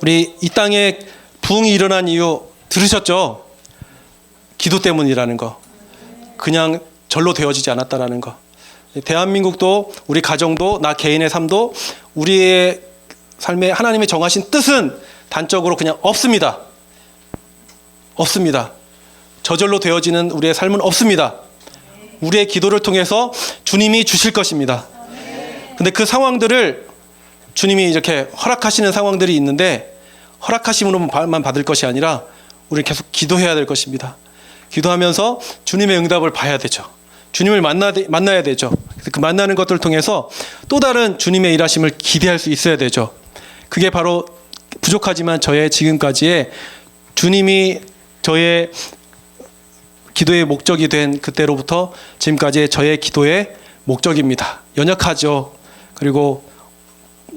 우리 이 땅에 부흥이 일어난 이유 들으셨죠? 기도 때문이라는 거. 그냥 절로 되어지지 않았다라는 거. 대한민국도 우리 가정도 나 개인의 삶도 우리의 삶에 하나님이 정하신 뜻은 단적으로 그냥 없습니다. 없습니다. 저절로 되어지는 우리의 삶은 없습니다. 우리의 기도를 통해서 주님이 주실 것입니다. 근데 그 상황들을 주님이 이렇게 허락하시는 상황들이 있는데 허락하심으로만 받을 것이 아니라 우리는 계속 기도해야 될 것입니다. 기도하면서 주님의 응답을 봐야 되죠. 주님을 만나야 되죠. 그 만나는 것들을 통해서 또 다른 주님의 일하심을 기대할 수 있어야 되죠. 그게 바로 부족하지만 저의 지금까지의 주님이 저의 기도의 목적이 된 그때로부터 지금까지의 저의 기도의 목적입니다. 연약하죠. 그리고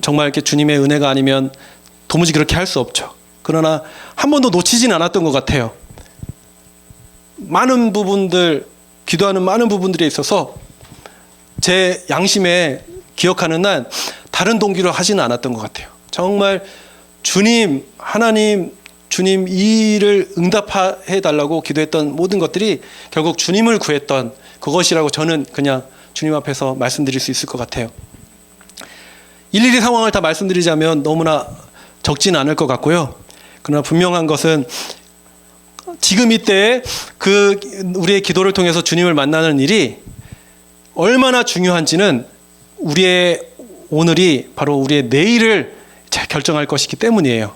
정말 이렇게 주님의 은혜가 아니면 도무지 그렇게 할 수 없죠. 그러나 한 번도 놓치진 않았던 것 같아요. 많은 부분들, 기도하는 많은 부분들에 있어서 제 양심에 기억하는 한 다른 동기로 하지는 않았던 것 같아요. 정말 주님, 하나님, 주님 이 일을 응답해 달라고 기도했던 모든 것들이 결국 주님을 구했던 그것이라고 저는 그냥 주님 앞에서 말씀드릴 수 있을 것 같아요. 일일이 상황을 다 말씀드리자면 너무나 적지는 않을 것 같고요. 그러나 분명한 것은 지금 이때에 그 우리의 기도를 통해서 주님을 만나는 일이 얼마나 중요한지는 우리의 오늘이 바로 우리의 내일을 결정할 것이기 때문이에요.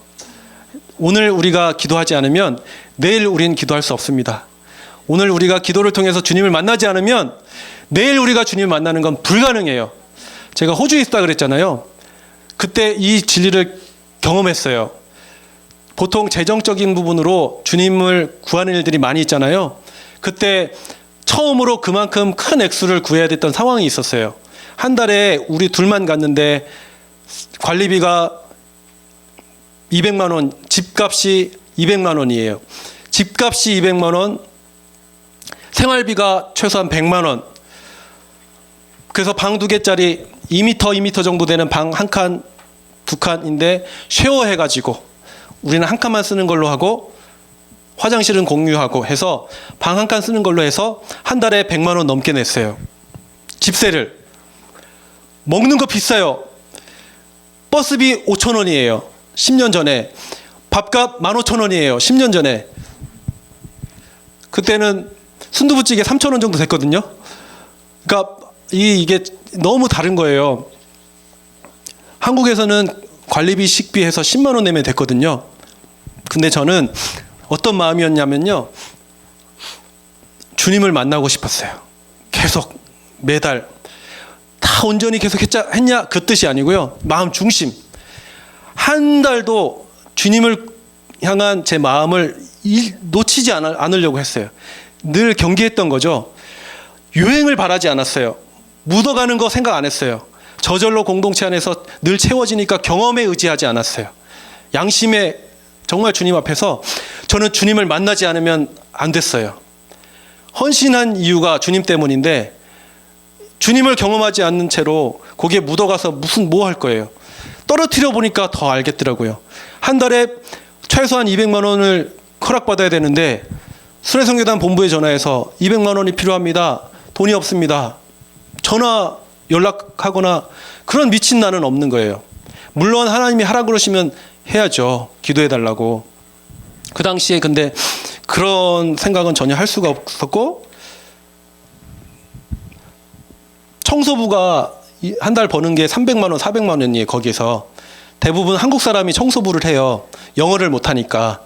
오늘 우리가 기도하지 않으면 내일 우리는 기도할 수 없습니다. 오늘 우리가 기도를 통해서 주님을 만나지 않으면 내일 우리가 주님을 만나는 건 불가능해요. 제가 호주에 있다 그랬잖아요. 그때 이 진리를 경험했어요. 보통 재정적인 부분으로 주님을 구하는 일들이 많이 있잖아요. 그때 처음으로 그만큼 큰 액수를 구해야 됐던 상황이 있었어요. 한 달에 우리 둘만 갔는데 관리비가 200만 원, 집값이 200만 원이에요. 집값이 200만 원, 생활비가 최소한 100만 원. 그래서 방 2개짜리 2m 정도 되는 방 한 칸, 두 칸인데 쉐어해가지고 우리는 한 칸만 쓰는 걸로 하고 화장실은 공유하고 해서 방 한 칸 쓰는 걸로 해서 한 달에 100만 원 넘게 냈어요. 집세를. 먹는 거 비싸요. 버스비 5천 원이에요. 10년 전에. 밥값 15,000원이에요. 10년 전에. 그때는 순두부찌개 3,000원 정도 됐거든요. 그러니까 이게 너무 다른 거예요. 한국에서는 관리비, 식비 해서 10만 원 내면 됐거든요. 근데 저는 어떤 마음이었냐면요. 주님을 만나고 싶었어요. 계속 매달 다 온전히 계속 했냐 그 뜻이 아니고요. 마음 중심. 한 달도 주님을 향한 제 마음을 놓치지 않으려고 했어요. 늘 경계했던 거죠. 유행을 바라지 않았어요. 묻어가는 거 생각 안 했어요. 저절로 공동체 안에서 늘 채워지니까 경험에 의지하지 않았어요. 양심에 정말 주님 앞에서 저는 주님을 만나지 않으면 안 됐어요. 헌신한 이유가 주님 때문인데 주님을 경험하지 않는 채로 거기에 묻어가서 뭐 할 거예요. 떨어뜨려 보니까 더 알겠더라고요. 한 달에 최소한 200만 원을 허락받아야 되는데 순회성교단 본부에 전화해서 200만 원이 필요합니다. 돈이 없습니다. 전화 연락하거나 그런 미친 나는 없는 거예요. 물론 하나님이 하라 그러시면 해야죠. 기도해달라고. 그 당시에 근데 그런 생각은 전혀 할 수가 없었고 청소부가 한 달 버는 게 300만 원, 400만 원이에요. 거기서 대부분 한국 사람이 청소부를 해요. 영어를 못하니까.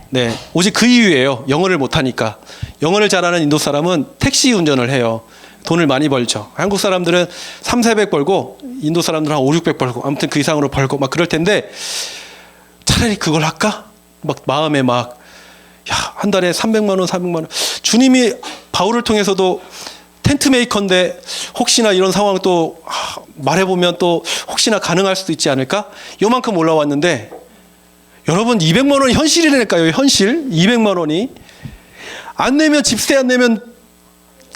네, 오직 그 이유예요. 영어를 못하니까. 영어를 잘하는 인도 사람은 택시 운전을 해요. 돈을 많이 벌죠. 한국 사람들은 300-400 벌고 인도 사람들은 한 500-600 벌고 아무튼 그 이상으로 벌고 막 그럴 텐데 차라리 그걸 할까? 막 마음에 막 한 달에 300만 원, 400만 원. 주님이 바울을 통해서도 텐트 메이커인데 혹시나 이런 상황 또 말해보면 또 혹시나 가능할 수도 있지 않을까? 요만큼 올라왔는데 여러분 200만 원이 현실이라니까요. 현실 200만 원이 안 내면 집세 안 내면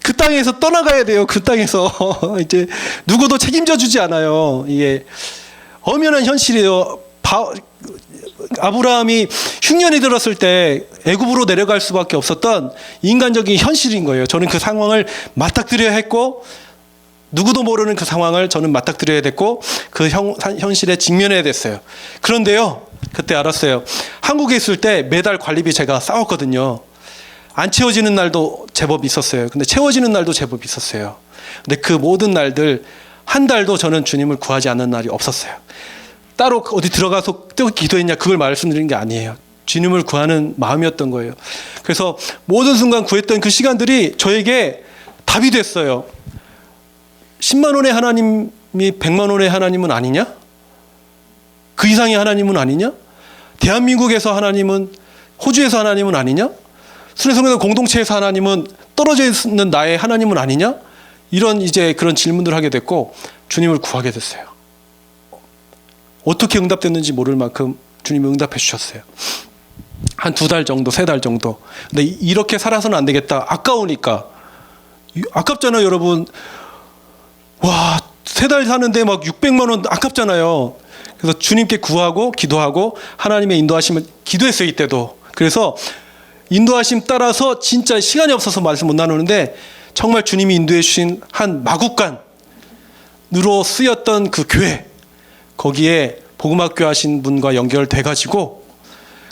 그 땅에서 떠나가야 돼요. 그 땅에서 이제 누구도 책임져 주지 않아요. 이게 엄연한 현실이에요. 아브라함이 흉년이 들었을 때 애굽으로 내려갈 수밖에 없었던 인간적인 현실인 거예요. 저는 그 상황을 맞닥뜨려야 했고, 누구도 모르는 그 상황을 저는 맞닥뜨려야 됐고, 그 현실에 직면해야 됐어요. 그런데요, 그때 알았어요. 한국에 있을 때 매달 관리비 제가 싸웠거든요. 안 채워지는 날도 제법 있었어요. 근데 채워지는 날도 제법 있었어요. 근데 그 모든 날들 한 달도 저는 주님을 구하지 않는 날이 없었어요. 따로 어디 들어가서 또 기도했냐 그걸 말씀드리는 게 아니에요. 주님을 구하는 마음이었던 거예요. 그래서 모든 순간 구했던 그 시간들이 저에게 답이 됐어요. 10만 원의 하나님이 100만 원의 하나님은 아니냐? 그 이상의 하나님은 아니냐? 대한민국에서 하나님은, 호주에서 하나님은 아니냐? 순회성경 공동체에서 하나님은 떨어져 있는 나의 하나님은 아니냐? 이런 이제 그런 질문들을 하게 됐고, 주님을 구하게 됐어요. 어떻게 응답됐는지 모를 만큼 주님이 응답해 주셨어요. 한 2달 정도, 3달 정도. 근데 이렇게 살아서는 안 되겠다. 아까우니까. 아깝잖아요, 여러분. 와, 3달 사는데 막 600만 원 아깝잖아요. 그래서 주님께 구하고 기도하고 하나님의 인도하심을 기도했어요, 이때도. 그래서 인도하심 따라서 진짜 시간이 없어서 말씀 못 나누는데, 정말 주님이 인도해 주신 한 마국간으로 쓰였던 그 교회, 거기에 복음학교 하신 분과 연결돼 가지고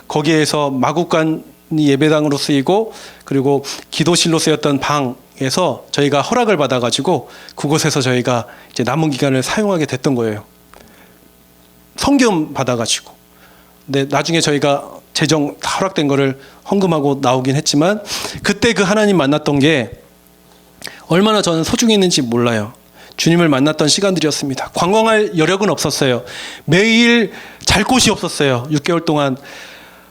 거기에서 마국간이 예배당으로 쓰이고, 그리고 기도실로 쓰였던 방에서 저희가 허락을 받아 가지고 그곳에서 저희가 이제 남은 기간을 사용하게 됐던 거예요. 성경 받아 가지고. 근데 나중에 저희가 재정 다 허락된 거를 헌금하고 나오긴 했지만, 그때 그 하나님 만났던 게 얼마나 저는 소중했는지 몰라요. 주님을 만났던 시간들이었습니다. 관광할 여력은 없었어요. 매일 잘 곳이 없었어요. 6개월 동안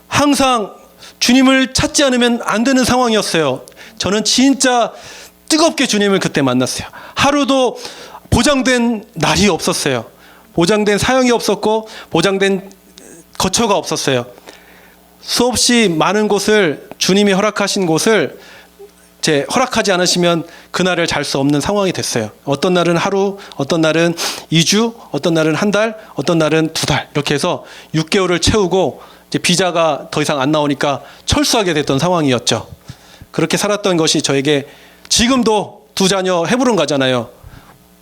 항상 주님을 찾지 않으면 안 되는 상황이었어요. 저는 진짜 뜨겁게 주님을 그때 만났어요. 하루도 보장된 날이 없었어요. 보장된 사역이 없었고 보장된 거처가 없었어요. 수없이 많은 곳을, 주님이 허락하신 곳을 허락하지 않으시면 그날을 잘 수 없는 상황이 됐어요. 어떤 날은 하루, 어떤 날은 2주, 어떤 날은 한 달, 어떤 날은 2달, 이렇게 해서 6개월을 채우고 이제 비자가 더 이상 안 나오니까 철수하게 됐던 상황이었죠. 그렇게 살았던 것이 저에게, 지금도 2자녀 헤브론 가잖아요.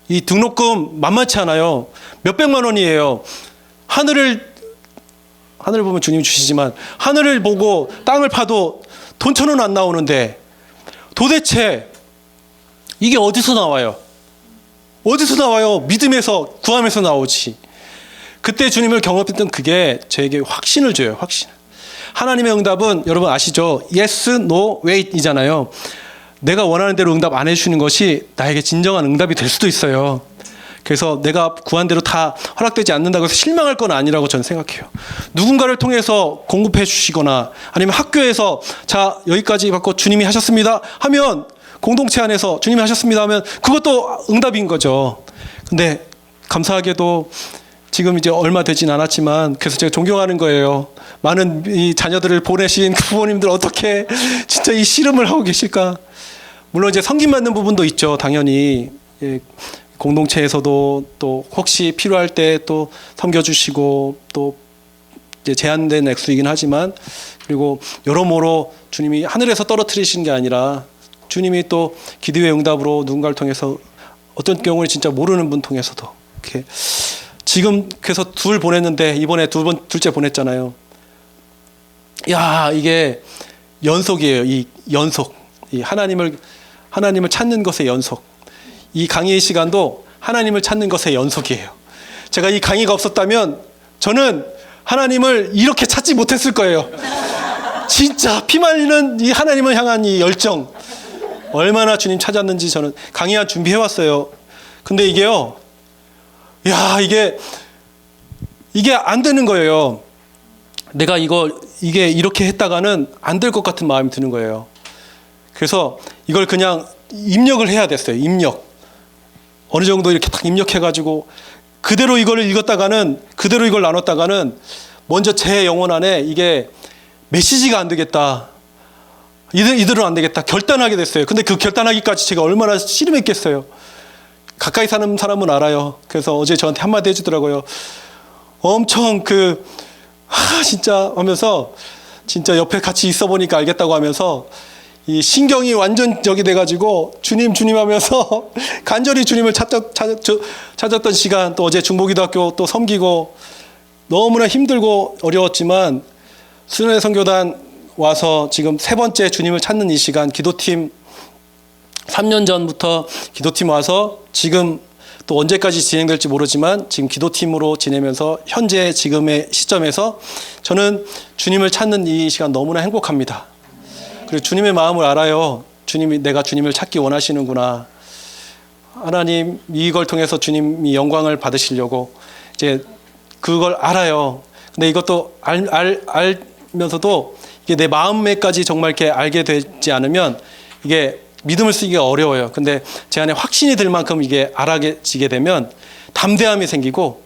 이 등록금 만만치 않아요. 몇백만 원이에요. 하늘을 보면 주님이 주시지만 하늘을 보고 땅을 파도 돈 1,000원 안 나오는데, 도대체 이게 어디서 나와요? 어디서 나와요? 믿음에서, 구함에서 나오지. 그때 주님을 경험했던 그게 저에게 확신을 줘요. 확신. 하나님의 응답은 여러분 아시죠? Yes, no, wait 이잖아요. 내가 원하는 대로 응답 안 해주시는 것이 나에게 진정한 응답이 될 수도 있어요. 그래서 내가 구한 대로 다 허락되지 않는다고 해서 실망할 건 아니라고 저는 생각해요. 누군가를 통해서 공급해 주시거나 아니면 학교에서 자 여기까지 받고 주님이 하셨습니다 하면, 공동체 안에서 주님이 하셨습니다 하면 그것도 응답인 거죠. 근데 감사하게도 지금 이제 얼마 되진 않았지만, 그래서 제가 존경하는 거예요. 많은 이 자녀들을 보내신 그 부모님들 어떻게 진짜 이 씨름을 하고 계실까. 물론 이제 섬김 받는 부분도 있죠. 당연히. 예. 공동체에서도 또 혹시 필요할 때 또 섬겨주시고, 또 이제 제한된 액수이긴 하지만, 그리고 여러모로 주님이 하늘에서 떨어뜨리신 게 아니라 주님이 또 기도의 응답으로 누군가를 통해서, 어떤 경우에 진짜 모르는 분 통해서도 이렇게, 지금 그래서 2 보냈는데 이번에 둘째 보냈잖아요. 야, 이게 연속이에요. 이 연속, 이 하나님을 찾는 것의 연속. 이 강의의 시간도 하나님을 찾는 것의 연속이에요. 제가 이 강의가 없었다면 저는 하나님을 이렇게 찾지 못했을 거예요. 진짜 피말리는 이 하나님을 향한 이 열정, 얼마나 주님 찾았는지 저는 강의 준비해왔어요. 근데 이게요, 야, 이게 안 되는 거예요. 내가 이게 이렇게 했다가는 안 될 것 같은 마음이 드는 거예요. 그래서 이걸 그냥 입력을 해야 됐어요. 입력. 어느 정도 이렇게 딱 입력해가지고 그대로 이걸 읽었다가는, 그대로 이걸 나눴다가는 먼저 제 영혼 안에 이게 메시지가 안 되겠다. 이들은 안 되겠다. 결단하게 됐어요. 근데 그 결단하기까지 제가 얼마나 씨름했겠어요. 가까이 사는 사람은 알아요. 그래서 어제 저한테 한마디 해주더라고요. 엄청 진짜 하면서 진짜 옆에 같이 있어 보니까 알겠다고 하면서 이 신경이 완전 저기 돼가지고 주님 하면서 간절히 주님을 찾았던 시간, 또 어제 중보기도학교 또 섬기고 너무나 힘들고 어려웠지만 수련회 선교단 와서 지금 3번째 주님을 찾는 이 시간, 기도팀 3년 전부터 기도팀 와서 지금 또 언제까지 진행될지 모르지만 지금 기도팀으로 지내면서 현재 지금의 시점에서 저는 주님을 찾는 이 시간 너무나 행복합니다. 그리고 주님의 마음을 알아요. 주님이 내가 주님을 찾기 원하시는구나. 하나님 이걸 통해서 주님이 영광을 받으시려고 이제 그걸 알아요. 근데 이것도 알면서도 이게 내 마음에까지 정말 이렇게 알게 되지 않으면 이게 믿음을 쓰기가 어려워요. 근데 제 안에 확신이 들 만큼 이게 알아지게 되면 담대함이 생기고,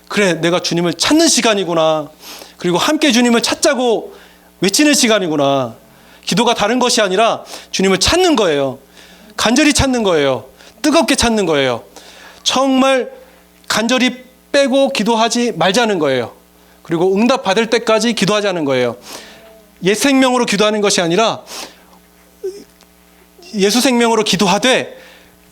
그래 내가 주님을 찾는 시간이구나. 그리고 함께 주님을 찾자고 외치는 시간이구나. 기도가 다른 것이 아니라 주님을 찾는 거예요. 간절히 찾는 거예요. 뜨겁게 찾는 거예요. 정말 간절히 빼고 기도하지 말자는 거예요. 그리고 응답 받을 때까지 기도하자는 거예요. 옛 생명으로 기도하는 것이 아니라 예수 생명으로 기도하되,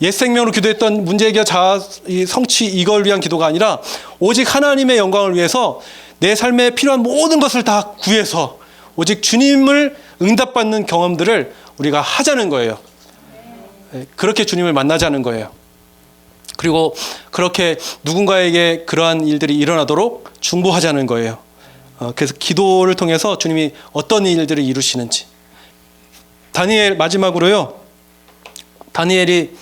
옛 생명으로 기도했던 문제 해결, 자아 성취 이걸 위한 기도가 아니라 오직 하나님의 영광을 위해서 내 삶에 필요한 모든 것을 다 구해서 오직 주님을 응답받는 경험들을 우리가 하자는 거예요. 그렇게 주님을 만나자는 거예요. 그리고 그렇게 누군가에게 그러한 일들이 일어나도록 중보하자는 거예요. 그래서 기도를 통해서 주님이 어떤 일들을 이루시는지. 다니엘 마지막으로요. 다니엘이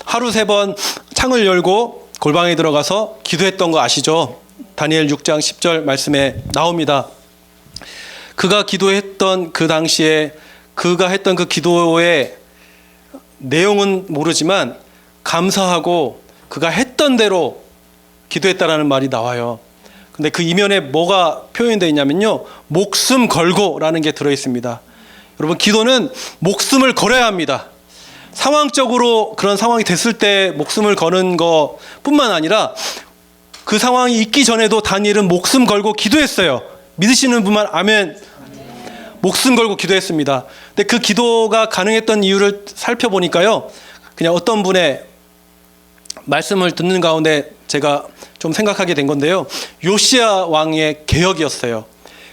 하루 3번 창을 열고 골방에 들어가서 기도했던 거 아시죠? 다니엘 6장 10절 말씀에 나옵니다. 그가 기도했던 그 당시에 그가 했던 그 기도의 내용은 모르지만 감사하고 그가 했던 대로 기도했다라는 말이 나와요. 근데 그 이면에 뭐가 표현되어 있냐면요, 목숨 걸고라는 게 들어있습니다. 여러분, 기도는 목숨을 걸어야 합니다. 상황적으로 그런 상황이 됐을 때 목숨을 거는 것뿐만 아니라 그 상황이 있기 전에도 다니엘은 목숨 걸고 기도했어요. 믿으시는 분만 아멘. 목숨 걸고 기도했습니다. 근데 그 기도가 가능했던 이유를 살펴보니까요, 그냥 어떤 분의 말씀을 듣는 가운데 제가 좀 생각하게 된 건데요, 요시야 왕의 개혁이었어요.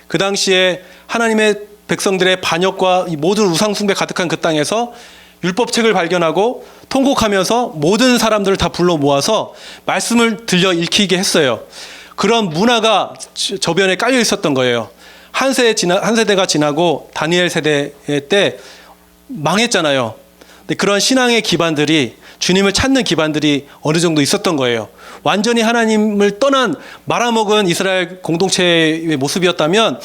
그 당시에 하나님의 백성들의 반역과 이 모든 우상숭배 가득한 그 땅에서 율법책을 발견하고 통곡하면서 모든 사람들을 다 불러 모아서 말씀을 들려 읽히게 했어요. 그런 문화가 저변에 깔려 있었던 거예요. 한 세대가 지나고 다니엘 세대 때 망했잖아요. 근데 그런 신앙의 기반들이, 주님을 찾는 기반들이 어느 정도 있었던 거예요. 완전히 하나님을 떠난 말아먹은 이스라엘 공동체의 모습이었다면,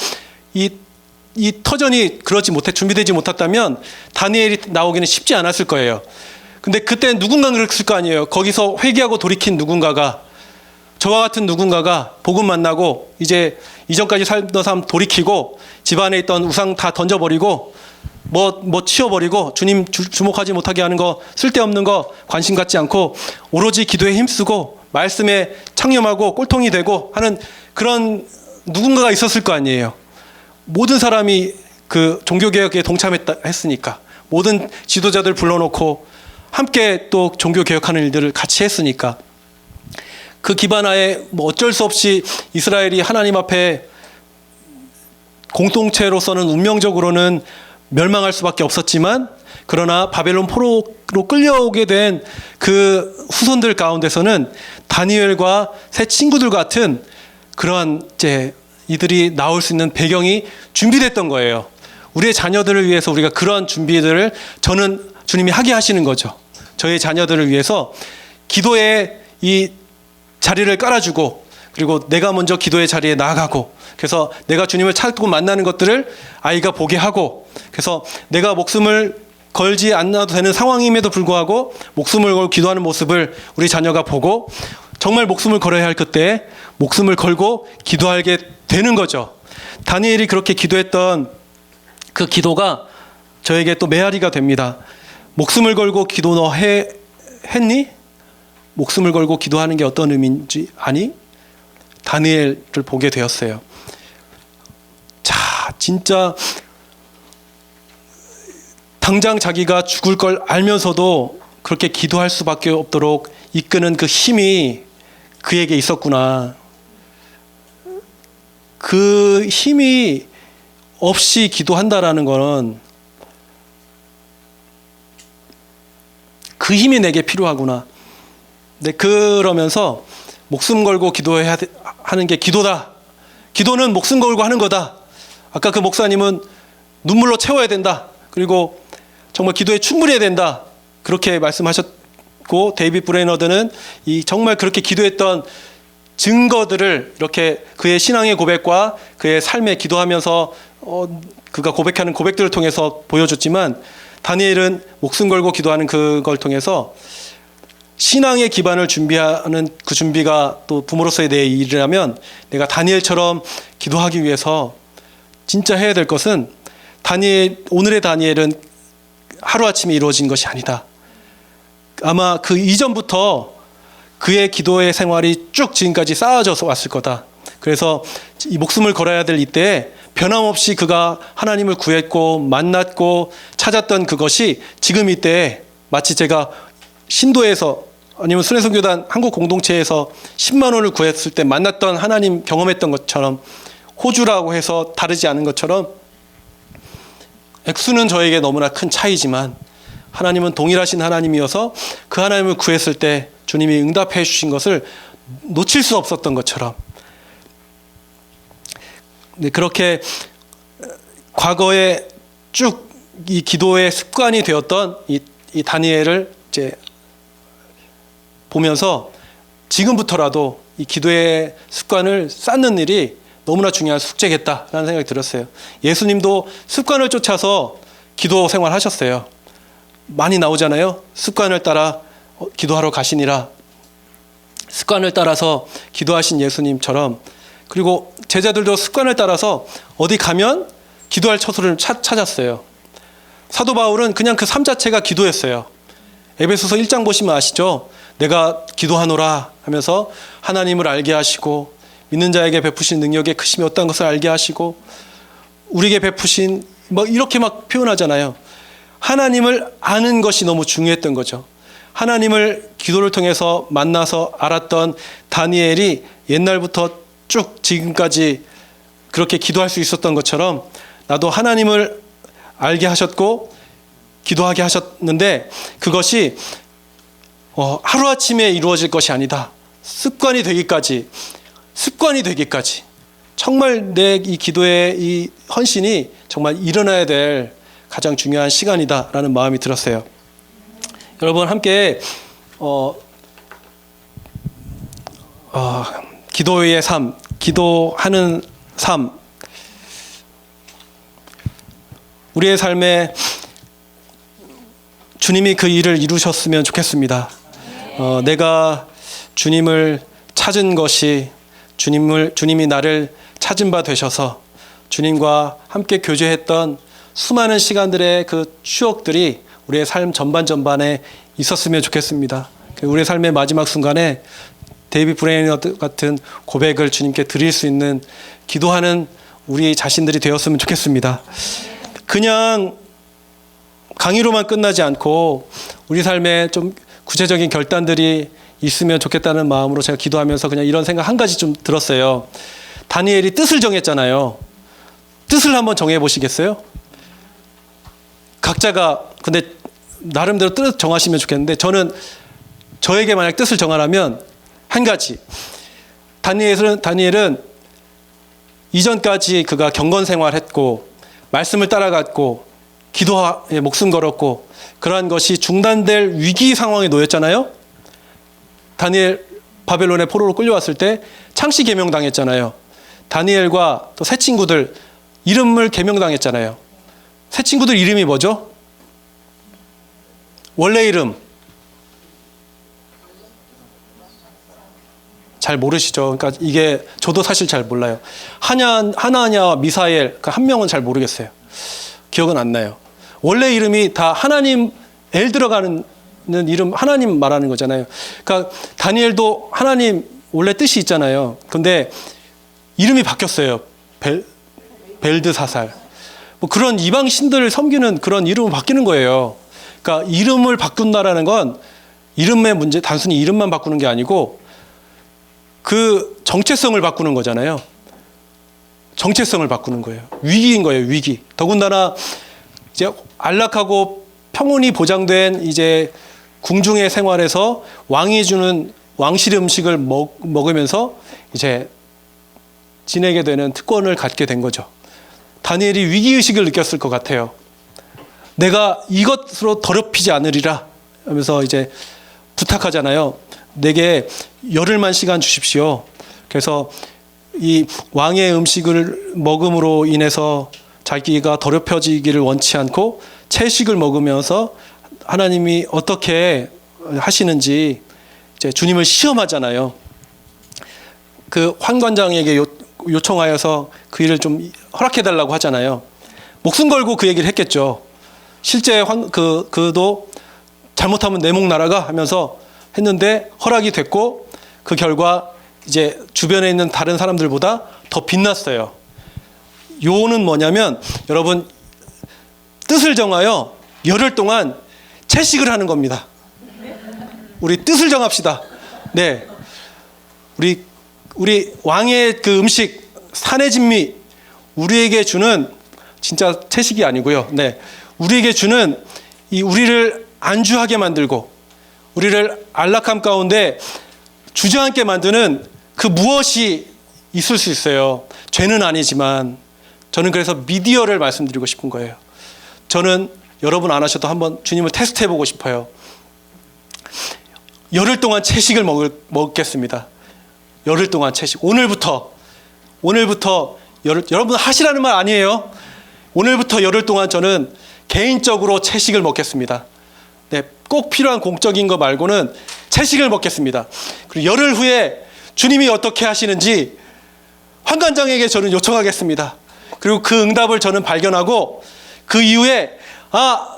이 터전이 준비되지 못했다면 다니엘이 나오기는 쉽지 않았을 거예요. 근데 그때 누군가는 그랬을 거 아니에요. 거기서 회개하고 돌이킨 누군가가, 저와 같은 누군가가 복음 만나고 이제 이전까지 살던 삶 돌이키고 집안에 있던 우상 다 던져버리고 뭐 치워버리고 주님 주목하지 못하게 하는 거, 쓸데없는 거 관심 갖지 않고 오로지 기도에 힘쓰고 말씀에 창념하고 꼴통이 되고 하는 그런 누군가가 있었을 거 아니에요. 모든 사람이 그 종교개혁에 동참했으니까, 모든 지도자들 불러놓고 함께 또 종교개혁하는 일들을 같이 했으니까, 그 기반 하에 뭐 어쩔 수 없이 이스라엘이 하나님 앞에 공동체로서는 운명적으로는 멸망할 수밖에 없었지만, 그러나 바벨론 포로로 끌려오게 된 그 후손들 가운데서는 다니엘과 새 친구들 같은 그러한 이들이 나올 수 있는 배경이 준비됐던 거예요. 우리의 자녀들을 위해서 우리가 그러한 준비들을 저는 주님이 하게 하시는 거죠. 저희 자녀들을 위해서 기도의 이 자리를 깔아주고, 그리고 내가 먼저 기도의 자리에 나아가고, 그래서 내가 주님을 찾고 만나는 것들을 아이가 보게 하고, 그래서 내가 목숨을 걸지 않아도 되는 상황임에도 불구하고 목숨을 걸고 기도하는 모습을 우리 자녀가 보고, 정말 목숨을 걸어야 할 그때 목숨을 걸고 기도하게 되는 거죠. 다니엘이 그렇게 기도했던 그 기도가 저에게 또 메아리가 됩니다. 목숨을 걸고 기도 너 했니? 목숨을 걸고 기도하는 게 어떤 의미인지 아니? 다니엘을 보게 되었어요. 자, 진짜 당장 자기가 죽을 걸 알면서도 그렇게 기도할 수밖에 없도록 이끄는 그 힘이 그에게 있었구나. 그 힘이 없이 기도한다라는 거는 그 힘이 내게 필요하구나. 네, 그러면서 목숨 걸고 기도해야 하는 게 기도다. 기도는 목숨 걸고 하는 거다. 아까 그 목사님은 눈물로 채워야 된다. 그리고 정말 기도에 충분해야 된다. 그렇게 말씀하셨고, 데이비드 브레너드는 이 정말 그렇게 기도했던 증거들을 이렇게 그의 신앙의 고백과 그의 삶에 기도하면서 그가 고백하는 고백들을 통해서 보여줬지만, 다니엘은 목숨 걸고 기도하는 그걸 통해서 신앙의 기반을 준비하는 그 준비가 또 부모로서의 내 일이라면, 내가 다니엘처럼 기도하기 위해서 진짜 해야 될 것은 오늘의 다니엘은 하루아침에 이루어진 것이 아니다. 아마 그 이전부터 그의 기도의 생활이 쭉 지금까지 쌓아져서 왔을 거다. 그래서 이 목숨을 걸어야 될 이때에 변함없이 그가 하나님을 구했고 만났고 찾았던 그것이 지금 이때에 마치 제가 신도에서 아니면 순회선교단 한국 공동체에서 10만 원을 구했을 때 만났던 하나님 경험했던 것처럼, 호주라고 해서 다르지 않은 것처럼 액수는 저에게 너무나 큰 차이지만 하나님은 동일하신 하나님이어서 그 하나님을 구했을 때 주님이 응답해 주신 것을 놓칠 수 없었던 것처럼, 그렇게 과거에 쭉 이 기도의 습관이 되었던 이 다니엘을 이제 보면서 지금부터라도 이 기도의 습관을 쌓는 일이 너무나 중요한 숙제겠다라는 생각이 들었어요. 예수님도 습관을 쫓아서 기도 생활하셨어요. 많이 나오잖아요. 습관을 따라 기도하러 가시니라. 습관을 따라서 기도하신 예수님처럼, 그리고 제자들도 습관을 따라서 어디 가면 기도할 처소를 찾았어요. 사도 바울은 그냥 그 삶 자체가 기도였어요. 에베소서 1장 보시면 아시죠? 내가 기도하노라 하면서 하나님을 알게 하시고, 믿는 자에게 베푸신 능력의 크심이 어떤 것을 알게 하시고, 우리에게 베푸신 이렇게 막 표현하잖아요. 하나님을 아는 것이 너무 중요했던 거죠. 하나님을 기도를 통해서 만나서 알았던 다니엘이 옛날부터 쭉 지금까지 그렇게 기도할 수 있었던 것처럼, 나도 하나님을 알게 하셨고 기도하게 하셨는데, 그것이 하루아침에 이루어질 것이 아니다. 습관이 되기까지 정말 내 이 기도의 이 헌신이 정말 일어나야 될 가장 중요한 시간이다라는 마음이 들었어요. 여러분 함께 기도의 삶, 기도하는 삶, 우리의 삶에 주님이 그 일을 이루셨으면 좋겠습니다. 내가 주님을 찾은 것이 주님이 나를 찾은 바 되셔서 주님과 함께 교제했던 수많은 시간들의 그 추억들이 우리의 삶 전반에 있었으면 좋겠습니다. 우리의 삶의 마지막 순간에 데이비드 브레이너드 같은 고백을 주님께 드릴 수 있는 기도하는 우리 자신들이 되었으면 좋겠습니다. 그냥 강의로만 끝나지 않고 우리 삶에 좀 구체적인 결단들이 있으면 좋겠다는 마음으로 제가 기도하면서 그냥 이런 생각 한 가지 좀 들었어요. 다니엘이 뜻을 정했잖아요. 뜻을 한번 정해 보시겠어요? 각자가 근데 나름대로 뜻 정하시면 좋겠는데, 저는 저에게 만약 뜻을 정하라면 한 가지, 다니엘은 이전까지 그가 경건 생활했고 말씀을 따라갔고 기도에 목숨 걸었고 그러한 것이 중단될 위기 상황에 놓였잖아요. 다니엘 바벨론의 포로로 끌려왔을 때 창씨 계명당했잖아요. 다니엘과 또 새 친구들 이름을 계명당했잖아요. 새 친구들 이름이 뭐죠? 원래 이름 잘 모르시죠. 그러니까 이게 저도 사실 잘 몰라요. 하나냐와 미사엘 그 한 명은 잘 모르겠어요. 기억은 안 나요. 원래 이름이 다 하나님 엘 들어가는 이름 하나님 말하는 거잖아요. 그러니까 다니엘도 하나님 원래 뜻이 있잖아요. 근데 이름이 바뀌었어요. 벨드사살. 뭐 그런 이방 신들을 섬기는 그런 이름을 바뀌는 거예요. 그러니까 이름을 바꾼다라는 건 이름의 문제, 단순히 이름만 바꾸는 게 아니고 그 정체성을 바꾸는 거잖아요. 정체성을 바꾸는 거예요. 위기인 거예요, 위기. 더군다나 이제 안락하고 평온이 보장된 이제 궁중의 생활에서 왕이 주는 왕실 음식을 먹으면서 이제 지내게 되는 특권을 갖게 된 거죠. 다니엘이 위기의식을 느꼈을 것 같아요. 내가 이것으로 더럽히지 않으리라 하면서 이제 부탁하잖아요. 내게 열흘만 시간 주십시오. 그래서 이 왕의 음식을 먹음으로 인해서 자기가 더럽혀지기를 원치 않고 채식을 먹으면서 하나님이 어떻게 하시는지 이제 주님을 시험하잖아요. 그 환관장에게 요청하여서 그 일을 좀 허락해달라고 하잖아요. 목숨 걸고 그 얘기를 했겠죠. 실제 그도 잘못하면 내 목 날아가 하면서 했는데 허락이 됐고 그 결과 이제 주변에 있는 다른 사람들보다 더 빛났어요. 요는 뭐냐면 여러분 뜻을 정하여 열흘 동안 채식을 하는 겁니다. 우리 뜻을 정합시다. 네, 우리 왕의 그 음식 산의 진미 우리에게 주는 진짜 채식이 아니고요. 네, 우리에게 주는 이 우리를 안주하게 만들고 우리를 안락함 가운데 주저앉게 만드는 그 무엇이 있을 수 있어요. 죄는 아니지만 저는 그래서 미디어를 말씀드리고 싶은 거예요. 저는 여러분 안 하셔도 한번 주님을 테스트해 보고 싶어요. 열흘 동안 채식을 먹겠습니다. 열흘 동안 채식. 오늘부터 여러분 하시라는 말 아니에요. 오늘부터 열흘 동안 저는 개인적으로 채식을 먹겠습니다. 네, 꼭 필요한 공적인 거 말고는 채식을 먹겠습니다. 그리고 열흘 후에 주님이 어떻게 하시는지 환관장에게 저는 요청하겠습니다. 그리고 그 응답을 저는 발견하고 그 이후에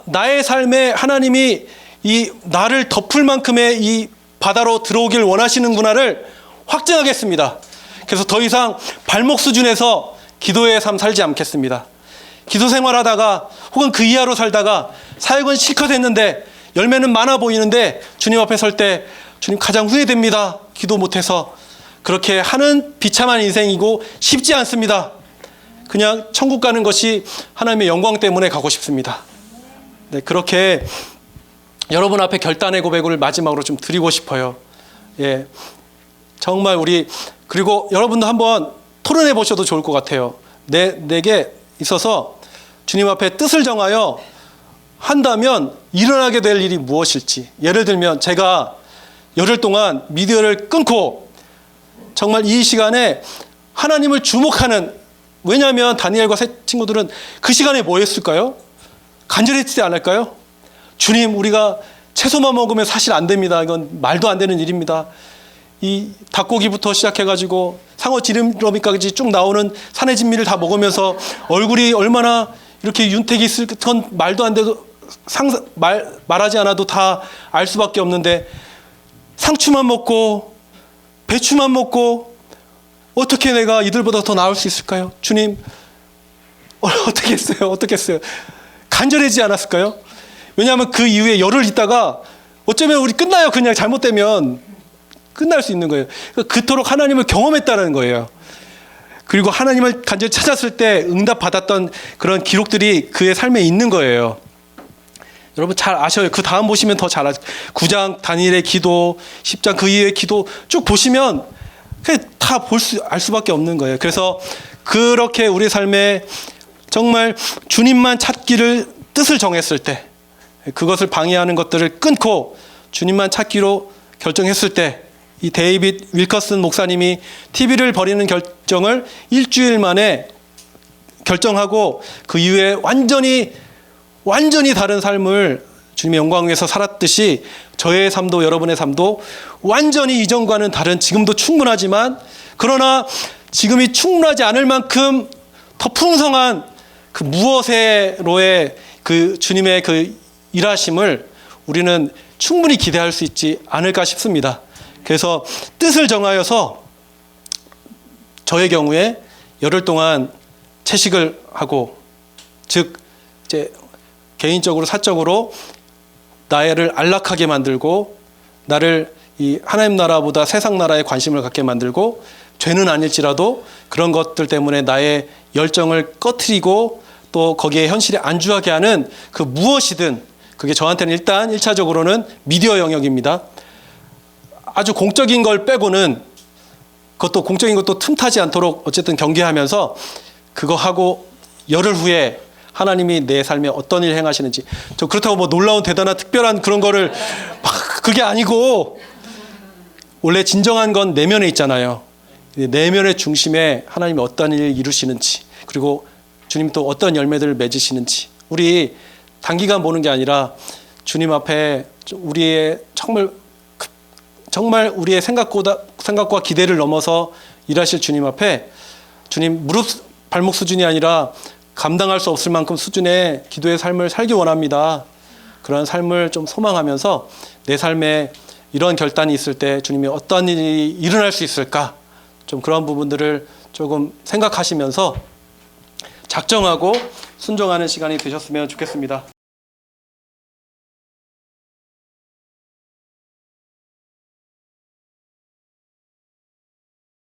나의 삶에 하나님이 이 나를 덮을 만큼의 이 바다로 들어오길 원하시는구나를 확증하겠습니다. 그래서 더 이상 발목 수준에서 기도의 삶 살지 않겠습니다. 기도 생활하다가 혹은 그 이하로 살다가 사역은 실컷 했는데 열매는 많아 보이는데 주님 앞에 설 때 주님 가장 후회됩니다. 기도 못해서. 그렇게 하는 비참한 인생이고 쉽지 않습니다. 그냥 천국 가는 것이 하나님의 영광 때문에 가고 싶습니다. 네, 그렇게 여러분 앞에 결단의 고백을 마지막으로 좀 드리고 싶어요. 예, 정말 그리고 여러분도 한번 토론해 보셔도 좋을 것 같아요. 내게 있어서 주님 앞에 뜻을 정하여 한다면 일어나게 될 일이 무엇일지. 예를 들면 제가 열흘 동안 미디어를 끊고 정말 이 시간에 하나님을 주목하는, 왜냐하면 다니엘과 세 친구들은 그 시간에 뭐 했을까요? 간절했지 않을까요? 주님, 우리가 채소만 먹으면 사실 안 됩니다. 이건 말도 안 되는 일입니다. 이 닭고기부터 시작해가지고 상어 지름러미까지 쭉 나오는 산의 진미를 다 먹으면서 얼굴이 얼마나 이렇게 윤택이 있을 건 말도 안 돼도 말하지 않아도 다 알 수밖에 없는데 상추만 먹고 배추만 먹고 어떻게 내가 이들보다 더 나을 수 있을까요? 주님, 어떻게 했어요? 간절해지지 않았을까요? 왜냐하면 그 이후에 열흘 있다가 어쩌면 우리 끝나요. 그냥 잘못되면 끝날 수 있는 거예요. 그토록 하나님을 경험했다는 거예요. 그리고 하나님을 간절히 찾았을 때 응답받았던 그런 기록들이 그의 삶에 있는 거예요. 여러분 잘 아셔요. 그 다음 보시면 더 잘 아셔요. 9장 다니엘의 기도, 10장 그 이후의 기도 쭉 보시면 다 알 수밖에 없는 거예요. 그래서 그렇게 우리 삶에 정말 주님만 찾기를 뜻을 정했을 때, 그것을 방해하는 것들을 끊고 주님만 찾기로 결정했을 때, 이 데이빗 윌커슨 목사님이 TV를 버리는 결정을 일주일 만에 결정하고 그 이후에 완전히 다른 삶을 주님의 영광 위에서 살았듯이 저의 삶도 여러분의 삶도 완전히 이전과는 다른, 지금도 충분하지만 그러나 지금이 충분하지 않을 만큼 더 풍성한 그 무엇에로의 그 주님의 그 일하심을 우리는 충분히 기대할 수 있지 않을까 싶습니다. 그래서 뜻을 정하여서 저의 경우에 열흘 동안 채식을 하고, 즉 이제 개인적으로 사적으로 나를 안락하게 만들고 나를 이 하나님 나라보다 세상 나라에 관심을 갖게 만들고, 죄는 아닐지라도 그런 것들 때문에 나의 열정을 꺼트리고 또 거기에 현실에 안주하게 하는 그 무엇이든, 그게 저한테는 일단 1차적으로는 미디어 영역입니다. 아주 공적인 걸 빼고는, 그것도 공적인 것도 틈타지 않도록 어쨌든 경계하면서 그거 하고 열흘 후에 하나님이 내 삶에 어떤 일 행하시는지, 저 그렇다고 뭐 놀라운 대단한 특별한 그런 거를 막, 그게 아니고 원래 진정한 건 내면에 있잖아요. 내면의 중심에 하나님이 어떤 일을 이루시는지, 그리고 주님 또 어떤 열매들을 맺으시는지, 우리 단기간 보는 게 아니라 주님 앞에 우리의 정말 우리의 생각과 기대를 넘어서 일하실 주님 앞에, 주님 무릎 발목 수준이 아니라 감당할 수 없을 만큼 수준의 기도의 삶을 살기 원합니다. 그런 삶을 좀 소망하면서 내 삶에 이런 결단이 있을 때 주님이 어떤 일이 일어날 수 있을까, 좀 그런 부분들을 조금 생각하시면서 작정하고 순종하는 시간이 되셨으면 좋겠습니다.